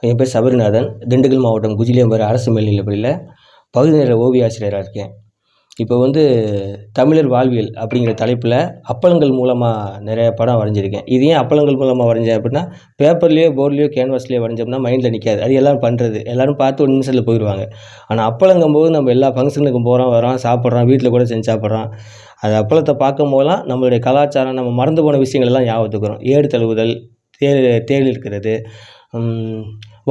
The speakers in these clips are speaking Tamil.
என் பேர் சபரிநாதன். திண்டுக்கல் மாவட்டம் குஜிலியம்பேடு அரசு மேல்நிலைப்பள்ளியில் பகுதி நேர ஓவிய ஆசிரியராக இருக்கேன். இப்போ தமிழர் வாழ்வியல் அப்படிங்கிற தலைப்பில் அப்பளங்கள் மூலமாக நிறைய படம் வரைஞ்சிருக்கேன். இது ஏன் அப்பளங்கள் மூலமாக வரைஞ்சேன் அப்படின்னா, பேப்பர்லேயோ போர்ட்லேயோ கேன்வாஸ்லேயோ வரைஞ்சோம்னா மைண்டில் நிற்காது. அது எல்லோரும் பண்ணுறது, எல்லோரும் பார்த்து ஒரு நிமிஷத்தில் போயிடுவாங்க. ஆனால் அப்பளங்கும்போது நம்ம எல்லா ஃபங்க்ஷனுக்கும் போகிறோம், வரோம், சாப்பிட்றோம், வீட்டில் கூட செஞ்சு சாப்பிட்றோம். அது அப்பளத்தை பார்க்கும் போதெல்லாம் நம்மளுடைய கலாச்சாரம், நம்ம மறந்து போன விஷயங்கள் எல்லாம் ஞாபகத்துக்கு வரும். ஏடு தழுவுதல், தேர் இருக்கிறது,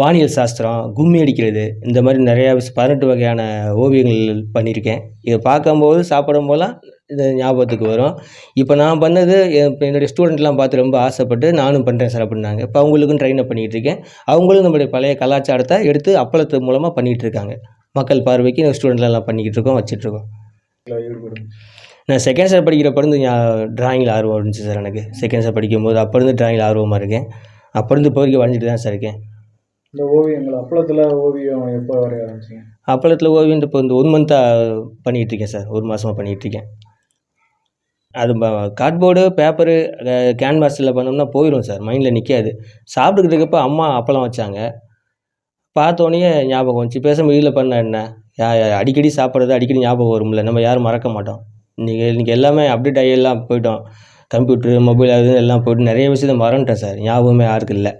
வானியல் சாஸ்திரம், கும்மி அடிக்கிறது, இந்த மாதிரி நிறையா 18 வகையான ஓவியங்கள் பண்ணியிருக்கேன். இதை பார்க்கும்போது சாப்பிடும்போதெல்லாம் இது ஞாபகத்துக்கு வரும். இப்போ நான் பண்ணது என்னுடைய ஸ்டூடெண்ட்லாம் பார்த்து ரொம்ப ஆசைப்பட்டு நானும் பண்ணுறேன் சார் அப்படின்னாங்க. இப்போ அவங்களுக்கும் ட்ரெயின் அப் பண்ணிகிட்டு இருக்கேன். அவங்களும் நம்மளுடைய பழைய கலாச்சாரத்தை எடுத்து அப்பளத்து மூலமாக பண்ணிகிட்டு இருக்காங்க. மக்கள் பார்வைக்கு எங்கள் ஸ்டூடெண்ட்லாம் பண்ணிக்கிட்டு இருக்கோம், வச்சிட்ருக்கோம். நான் செகண்ட் ஸ்டாண்டர்ட் படிக்கிறப்ப இருந்து ட்ராயிங்கில் ஆர்வம் இருந்துச்சு சார் எனக்கு. செகண்ட் ஸ்டாண்டர்ட் படிக்கும்போது அப்போ இருந்து ட்ராயிங்கில் ஆர்வமாக இருக்கேன். அப்போ இருந்து இப்போ வரைக்கும் வரைஞ்சிட்டு தான் சார் இருக்கேன். இந்த ஓவியங்கள் அப்பளத்தில் ஓவியம் எப்போ வரைய ஆரம்பிச்சிங்க? அப்பளத்தில் ஓவியம் இப்போ 1 மந்த்தாக பண்ணிகிட்ருக்கேன் சார். 1 மாதமாக பண்ணிகிட்ருக்கேன். அது கார்ட்போர்டு, பேப்பரு, கேன்வாஸில் பண்ணோம்னா போயிடும் சார், மைண்டில் நிற்காது. சாப்பிட்டுக்கிட்டு இருக்கப்போ அம்மா அப்பளம் வச்சாங்க. பார்த்தோன்னே ஞாபகம் வந்துச்சு. பேசாமல் வீட்டில் பண்ண என்ன, அடிக்கடி சாப்பிட்றது அடிக்கடி ஞாபகம் வரும்ல, நம்ம யாரும் மறக்க மாட்டோம். இன்றைக்கி எல்லாமே அப்டேட் ஆகி எல்லாம் போயிட்டோம். கம்ப்யூட்ரு, மொபைல் அது எல்லாம் போய்ட்டு நிறைய விஷயத்தை மறந்துட்டேன் சார். ஞாபகமே யாருக்கும் இல்லை.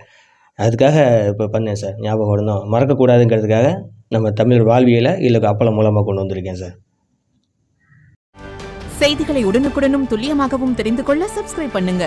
அதுக்காக இப்போ பண்ணேன் சார். ஞாபகம் வரணும், மறக்கக்கூடாதுங்கிறதுக்காக நம்ம தமிழர் வாழ்வியலை இதில் அப்பளம் மூலமாக கொண்டு வந்திருக்கேன் சார். செய்திகளை உடனுக்குடனும் துல்லியமாகவும் தெரிந்து கொள்ள சப்ஸ்கிரைப் பண்ணுங்க.